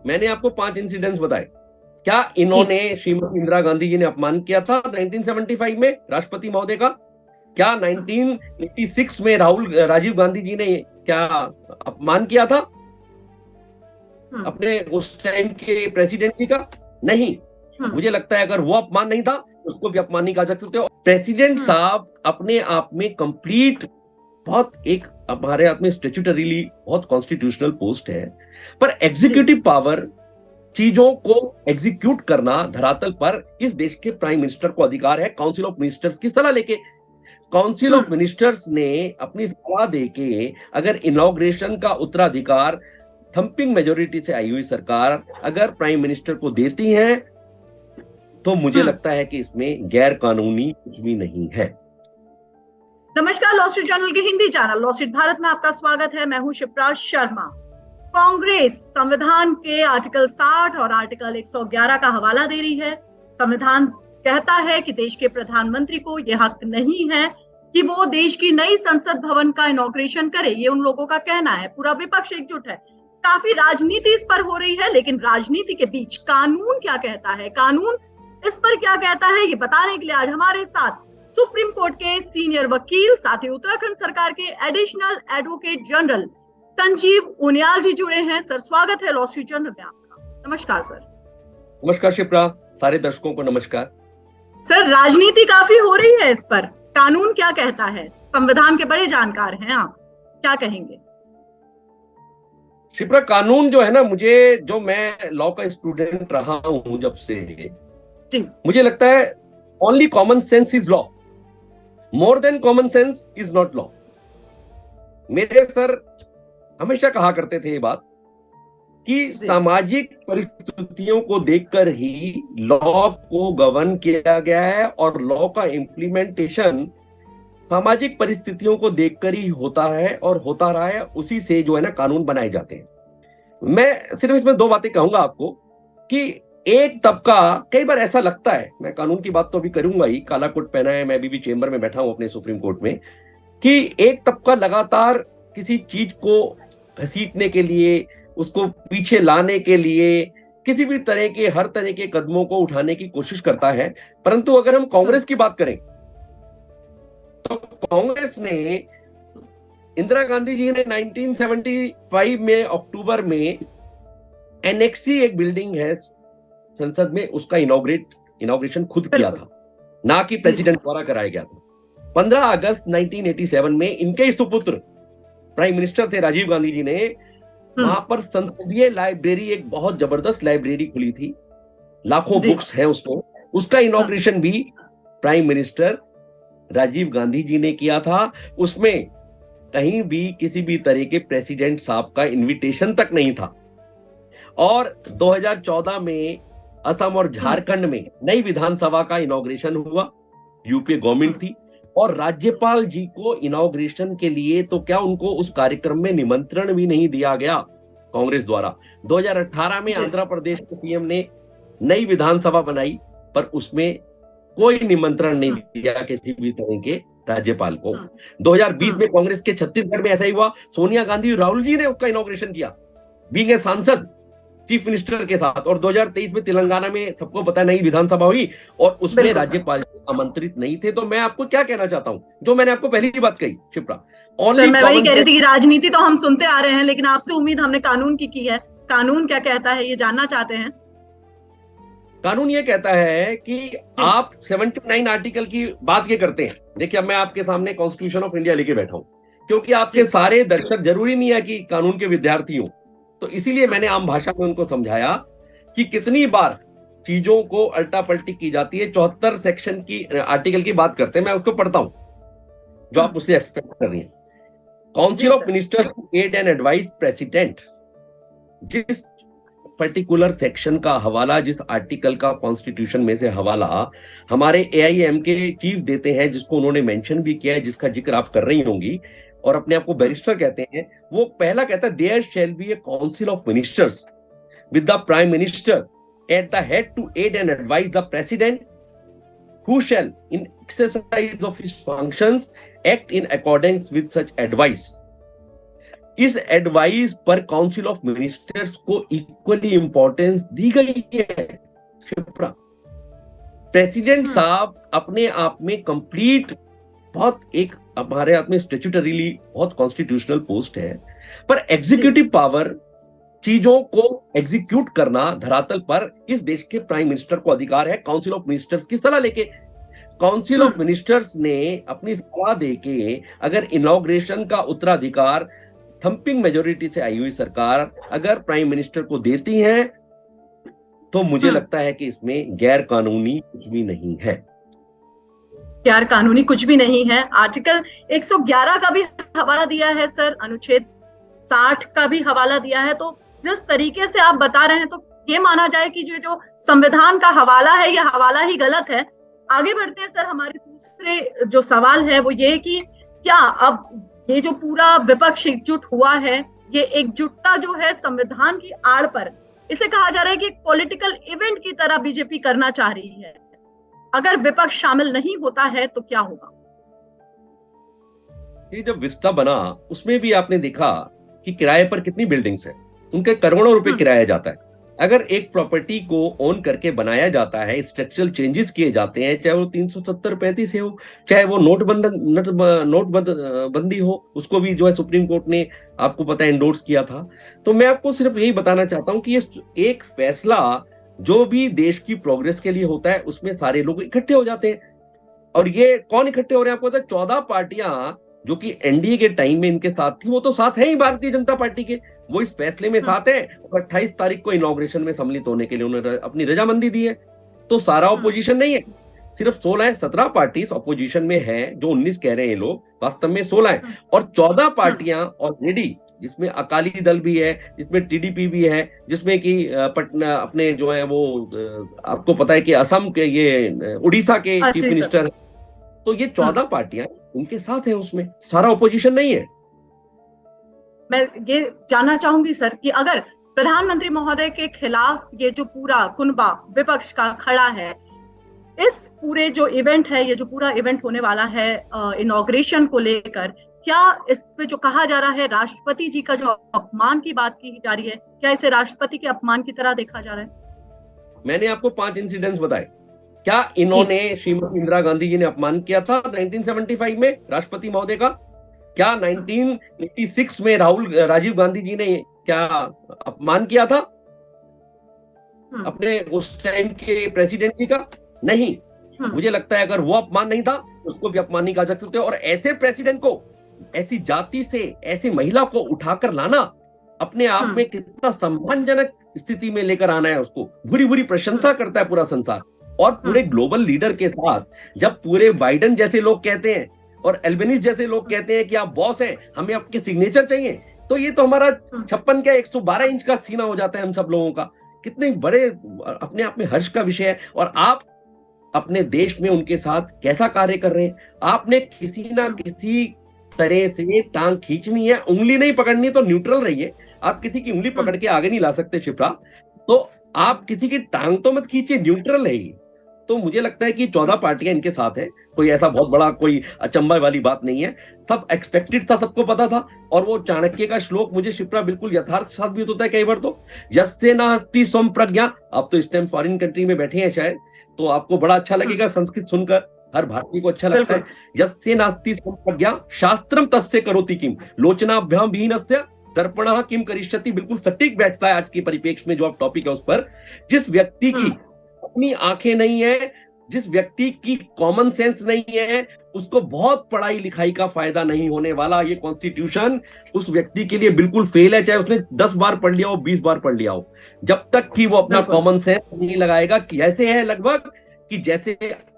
मैंने आपको 5 इंसिडेंट्स बताए। क्या इन्होंने श्रीमती इंदिरा गांधी जी ने अपमान किया था 1975 में राष्ट्रपति महोदय का? क्या 1986 में राजीव गांधी जी ने क्या अपमान किया था अपने उस टाइम के प्रेसिडेंट जी का? नहीं। मुझे लगता है अगर वो अपमान नहीं था तो उसको भी अपमान नहीं कहा जा सकते। प्रेसिडेंट साहब अपने आप में कंप्लीट बहुत एक हमारे हाथ में स्टेच्यूटरीली बहुत कॉन्स्टिट्यूशनल पोस्ट है, पर एग्जीक्यूटिव पावर चीजों को एग्जीक्यूट करना धरातल पर इस देश के प्राइम मिनिस्टर को अधिकार है, काउंसिल ऑफ मिनिस्टर्स की सलाह लेके। काउंसिल ऑफ मिनिस्टर्स ने अपनी सलाह देके अगर इनॉग्रेशन का उत्तराधिकार थंपिंग मेजोरिटी से आई हुई सरकार अगर प्राइम मिनिस्टर को देती है तो मुझे लगता है कि इसमें गैर कानूनी कुछ भी नहीं है। नमस्कार, लॉ स्ट्रीट जर्नल के Hindi channel law street Bharat में आपका स्वागत है। मैं हूं शिप्रा शर्मा। कांग्रेस संविधान के आर्टिकल 60 और आर्टिकल 111 का हवाला दे रही है। संविधान कहता है कि देश के प्रधानमंत्री को यह हक नहीं है कि वो देश की नई संसद भवन का इनॉग्रेशन करे। ये उन लोगों का कहना है। पूरा विपक्ष एकजुट है। काफी राजनीति इस पर हो रही है, लेकिन राजनीति के बीच कानून क्या कहता है, कानून इस पर क्या कहता है, ये बताने के लिए आज हमारे साथ सुप्रीम कोर्ट के सीनियर वकील, साथ ही उत्तराखंड सरकार के additional advocate general Sanjeev Uniyal ji जुड़े हैं। सर, स्वागत है लॉ स्ट्रीट जर्नल में आपका। नमस्कार सर। नमस्कार शिप्रा, सारे दर्शकों को नमस्कार। सर, राजनीति काफी हो रही है इस पर, कानून क्या कहता है? संविधान के बड़े जानकार हैं आप, क्या कहेंगे? शिप्रा, कानून जो है ना, मैं लॉ का स्टूडेंट रहा हूं जब से, मुझे लगता है only common sense is law, more than common sense is not law. मेरे सर हमेशा कहा करते थे ये बात कि सामाजिक परिस्थितियों को देखकर ही लॉ को गवर्न किया गया है और लॉ का इंप्लीमेंटेशन सामाजिक परिस्थितियों को देखकर ही होता है और होता रहा है। उसी से जो है ना कानून बनाए जाते हैं। मैं सिर्फ इसमें 2 बातें कहूंगा आपको कि एक तबका, कई बार ऐसा लगता है, मैं कानून की बात तो अभी करूंगा ही, काला कोट पहना है, मैं अभी भी चेंबर में बैठा हूं अपने सुप्रीम कोर्ट में, कि एक तबका लगातार किसी चीज को घसीटने के लिए, उसको पीछे लाने के लिए किसी भी तरह के हर तरह के कदमों को उठाने की कोशिश करता है। परंतु अगर हम कांग्रेस की बात करें तो कांग्रेस ने, इंदिरा गांधी जी ने 1975 में अक्टूबर में एनेक्सी एक बिल्डिंग है संसद में, उसका इनॉग्रेशन खुद किया था, ना कि प्रेसिडेंट द्वारा कराया गया था। 15 अगस्त 1987 में इनके ही सुपुत्र प्राइम मिनिस्टर थे राजीव गांधी जी ने वहां पर संसदीय लाइब्रेरी, एक बहुत जबरदस्त लाइब्रेरी खुली थी, लाखों बुक्स हैं उसमें, उसका इनॉग्रेशन भी प्राइम मिनिस्टर राजीव गांधी जी ने किया था। उसमें कहीं भी किसी भी तरह के प्रेसिडेंट साहब का इनविटेशन तक नहीं था। और 2014 में असम और झारखंड में नई विधानसभा का इनॉग्रेशन हुआ, यूपीए गवर्नमेंट थी, और राज्यपाल जी को इनॉग्रेशन के लिए तो क्या उनको उस कार्यक्रम में निमंत्रण भी नहीं दिया गया कांग्रेस द्वारा। 2018 में आंध्र प्रदेश के पीएम ने नई विधानसभा बनाई, पर उसमें कोई निमंत्रण नहीं दिया किसी भी तरह के राज्यपाल को। 2020 में कांग्रेस के छत्तीसगढ़ में ऐसा ही हुआ, सोनिया गांधी और राहुल जी ने उसका इनॉग्रेशन किया बीइंग ए सांसद चीफ मिनिस्टर के साथ। और 2023 में तेलंगाना में सबको पता है नई विधानसभा हुई और उसमें राज्यपाल आमंत्रित नहीं थे। तो मैं आपको क्या कहना चाहता हूं, जो मैंने आपको पहली ही बात कही शिप्रा, सर, मैं वही कह रही थी कि राजनीति तो हम सुनते आ रहे हैं, लेकिन आपसे उम्मीद हमने कानून की है। कानून क्या कहता है ये जानना चाहते हैं। कानून ये कहता है कि आप 79 आर्टिकल की बात ये करते हैं। देखिए, अब मैं आपके सामने कॉन्स्टिट्यूशन ऑफ इंडिया लेके बैठा हूं, क्योंकि आपके सारे दर्शक जरूरी नहीं है कि कानून के विद्यार्थी हो, तो इसीलिए मैंने आम भाषा में उनको समझाया कि कितनी बार चीजों को अल्टा पलटी की जाती है। 74 सेक्शन की आर्टिकल की बात करते हैं, मैं उसको पढ़ता हूं जो आप उससे एक्सपेक्ट कर रही हैं। Council of ministers aid and advice president, जिस पर्टिकुलर सेक्शन का हवाला, जिस आर्टिकल का कॉन्स्टिट्यूशन में से हवाला हमारे एआईएम के चीफ देते हैं, जिसको उन्होंने मेंशन भी किया है, जिसका जिक्र आप कर रही होंगी और अपने आप को बैरिस्टर कहते हैं, वो पहला कहता है there shall be a council of ministers with the prime minister at the head to aid and advice the president who shall in exercise of his functions act in accordance with such advice। इस advice पर council of ministers को equally importance दी गई है Shipra. President साहब अपने आप में complete बहुत एक हमारे हाथ में स्टैट्यूटरीली बहुत कॉन्स्टिट्यूशनल पोस्ट है, पर एग्जीक्यूटिव पावर चीजों को एग्जीक्यूट करना धरातल पर इस देश के प्राइम मिनिस्टर को अधिकार है काउंसिल ऑफ मिनिस्टर्स की सलाह लेके। काउंसिल ऑफ मिनिस्टर्स ने अपनी सलाह देके अगर इनॉग्रेशन का उत्तराधिकार थंपिंग मेजोरिटी से आई हुई सरकार अगर प्राइम मिनिस्टर को देती है तो मुझे लगता है कि इसमें गैर कानूनी कुछ भी नहीं है। गैर कानूनी कुछ भी नहीं है। आर्टिकल 111 का भी हवाला दिया है सर, अनुच्छेद 60 का भी हवाला दिया है। तो जिस तरीके से आप बता रहे हैं तो ये माना जाए कि जो संविधान का हवाला है यह हवाला ही गलत है। आगे बढ़ते हैं सर, हमारे दूसरे जो सवाल है वो ये कि क्या अब ये जो पूरा विपक्ष एकजुट हुआ है, ये एकजुटता जो है संविधान की आड़ पर, इसे कहा जा रहा है कि एक पॉलिटिकल इवेंट की तरह बीजेपी करना चाह रही है। अगर विपक्ष शामिल नहीं होता है तो क्या होगा? ये जब विस्टा बना उसमें भी आपने देखा कि किराए पर कितनी बिल्डिंग्स है, उनके करोड़ों रुपए किराया जाता है। अगर एक प्रॉपर्टी को ओन करके बनाया जाता है, स्ट्रक्चरल चेंजेस किए जाते हैं, चाहे वो 370-35 से हो, चाहे वो नोटबंदी हो, उसको भी जो है सुप्रीम कोर्ट ने आपको पता है एंडोर्स किया था। तो मैं आपको सिर्फ यही बताना चाहता हूं कि ये एक फैसला जो भी देश की प्रोग्रेस के लिए होता है उसमें सारे लोग इकट्ठे हो जाते हैं। और ये कौन इकट्ठे हो रहे हैं आपको पता है? 14 पार्टियां जो कि एनडीए के टाइम में इनके साथ थी, वो तो साथ है ही भारतीय जनता पार्टी के, वो इस फैसले में साथ है। और 28 तारीख को इनॉग्रेशन में सम्मिलित होने के लिए उन्होंने अपनी रजामंदी दी है। तो सारा ऑपोजिशन नहीं है, सिर्फ 16 है। 17 पार्टी ऑपोजिशन में है, जो 19 कह रहे हैं लोग, वास्तव में 16 है। और 14 पार्टियां ऑलरेडी, जिसमें अकाली दल भी है, जिसमें टीडीपी भी है, जिसमें कि पटना अपने जो है वो आपको पता है कि असम के, ये उड़ीसा के चीफ मिनिस्टर है। तो ये 14 पार्टियां उनके साथ है, उसमें सारा ऑपोजिशन नहीं है। मैं ये जानना चाहूंगी सर कि अगर प्रधानमंत्री महोदय के खिलाफ ये जो पूरा कुनबा विपक्ष का खड़ा है, इस पूरे जो इवेंट है, ये जो पूरा इवेंट होने वाला है इनॉग्रेशन को लेकर, क्या इस पे जो कहा जा रहा है राष्ट्रपति जी का जो अपमान की बात की जा रही है, क्या इसे राष्ट्रपति के अपमान की तरह देखा जा रहा है? मैंने आपको 5 इंसिडेंट्स बताए। क्या इन्होंने श्रीमती इंदिरा गांधी जी ने अपमान किया था 1975 में राष्ट्रपति महोदय का? क्या 1986 में राजीव गांधी जी ने क्या अपमान किया था अपने उस टाइम के प्रेसिडेंट जी का? नहीं। मुझे लगता है अगर वो अपमान नहीं था तो उसको भी अपमान नहीं कहा जा सकता। और ऐसे प्रेसिडेंट को, ऐसी जाति से ऐसी महिला को उठाकर लाना अपने आप में कितना सम्मानजनक स्थिति में लेकर आना है। उसको बुरी बुरी प्रशंसा करता है पूरा संसार। और पूरे ग्लोबल लीडर के साथ जब पूरे बाइडेन जैसे लोग कहते हैं और एल्बेनीज जैसे लोग कहते हैं कि आप बॉस हैं, हमें आपके सिग्नेचर चाहिए, तो ये तो हमारा 56 क्या 112 इंच का सीना हो जाता है हम सब लोगों का। कितने बड़े अपने आप में हर्ष का विषय है। और आप अपने देश में उनके साथ कैसा कार्य कर रहे हैं? आपने किसी ना किसी तरह से टांग खींचनी है, उंगली नहीं पकड़नी, तो न्यूट्रल रहिए। आप किसी की उंगली पकड़ के आगे नहीं ला सकते शिप्रा, तो आप किसी की टांग तो मत खींचिए, न्यूट्रल रहिए। तो मुझे लगता है कि 14 पार्टियां इनके साथ है, कोई ऐसा बहुत बड़ा कोई अचंभा वाली बात नहीं है। सब एक्सपेक्टेड था, सबको पता था। और वो चाणक्य का श्लोक मुझे शिप्रा बिल्कुल यथार्थ साबित होता है कई बार। तो यस्य नास्ति स्वम प्रज्ञा, आप तो इस टाइम फॉरेन कंट्री में बैठे हैं शायद, तो आपको बड़ा अच्छा लगेगा संस्कृत सुनकर, हर भारतीय को अच्छा लगता है। यस्य नास्ति स्वम प्रज्ञा शास्त्रम तस्य करोति किम लोचनाभ्याम विहीनस्य दर्पणः किम करिष्यति। बिल्कुल सटीक बैठता है आज के परिप्रेक्ष्य में जो आप टॉपिक है उस पर। जिस व्यक्ति की अपनी आंखें नहीं है, जिस व्यक्ति की कॉमन सेंस नहीं है, उसको बहुत पढ़ाई लिखाई का फायदा नहीं होने वाला। ये कॉन्स्टिट्यूशन उस व्यक्ति के लिए बिल्कुल फेल है, चाहे उसने 10 बार पढ़ लिया हो, 20 बार पढ़ लिया हो, जब तक कि वो अपना कॉमन सेंस नहीं लगाएगा। कि ऐसे है लगभग कि जैसे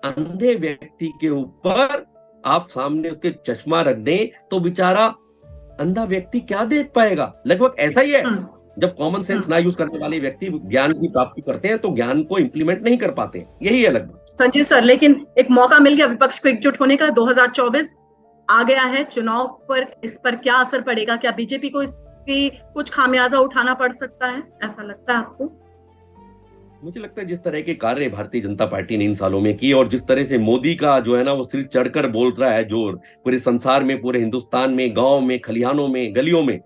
अंधे व्यक्ति के ऊपर आप सामने उसके चश्मा रख दें तो बेचारा अंधा व्यक्ति क्या देख पाएगा, लगभग ऐसा ही है। जब कॉमन सेंस ना यूज करने वाले व्यक्ति ज्ञान की प्राप्ति करते हैं तो ज्ञान को इंप्लीमेंट नहीं कर पाते, यही है लगभग। संजीव सर, लेकिन एक मौका मिल गया विपक्ष को एकजुट होने का, 2024 आ गया है, चुनाव पर इस पर क्या असर पड़ेगा? क्या बीजेपी को इसकी कुछ खामियाजा उठाना पड़ सकता है, ऐसा लगता है आपको? मुझे लगता है जिस तरह के कार्य भारतीय जनता पार्टी ने इन सालों में किए और जिस तरह से मोदी का जो है ना वो सिर चढ़कर बोल रहा है जोर पूरे संसार में, पूरे हिंदुस्तान में, गांव में, खलिहानों में, गलियों में,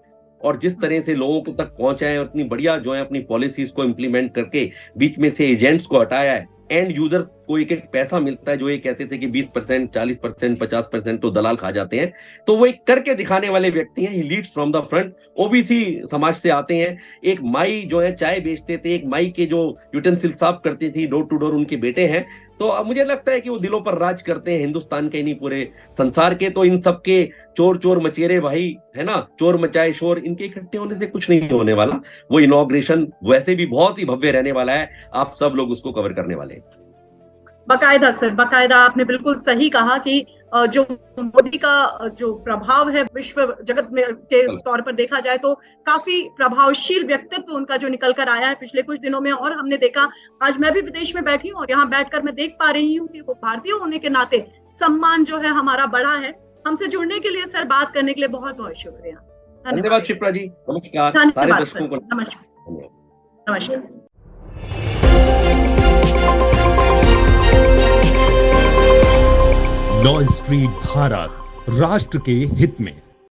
और जिस तरह से लोगों को तक पहुंचाए और इतनी बढ़िया जो है अपनी पॉलिसीज को इम्प्लीमेंट करके बीच में से एजेंट्स को हटाया है, एंड यूजर को एक एक पैसा मिलता है, जो ये कहते थे कि 20%, 40%, 50% तो दलाल खा जाते हैं, तो वो एक करके दिखाने वाले व्यक्ति हैं। He leads from the front, OBC समाज से आते हैं। एक माई जो है चाय बेचते थे, एक माई के जो यूटेंसिल साफ करती थी डोर टू डोर, उनके बेटे हैं। तो अब मुझे लगता है कि वो दिलों पर राज करते हैं हिंदुस्तान के, नहीं पूरे संसार के। तो इन सबके चोर चोर मचेरे भाई, है ना, चोर मचाए शोर, इनके इकट्ठे होने से कुछ नहीं होने वाला। वो इनॉग्रेशन वैसे भी बहुत ही भव्य रहने वाला है, आप सब लोग उसको कवर करने वाले हैं। बाकायदा सर, बाकायदा आपने बिल्कुल सही कहा कि जो मोदी का जो प्रभाव है विश्व जगत में के तौर पर देखा जाए तो काफी प्रभावशील व्यक्तित्व उनका जो निकल कर आया है पिछले कुछ दिनों में। और हमने देखा, आज मैं भी विदेश में बैठी हूँ और यहाँ बैठकर मैं देख पा रही हूँ कि वो भारतीय होने के नाते सम्मान जो है हमारा बड़ा है। हमसे जुड़ने के लिए सर, बात करने के लिए बहुत बहुत शुक्रिया। धन्यवाद शिप्रा जी, नमस्कार सारे दर्शकों को। नमस्कार। नमस्कार। लॉ स्ट्रीट भारत, राष्ट्र के हित में।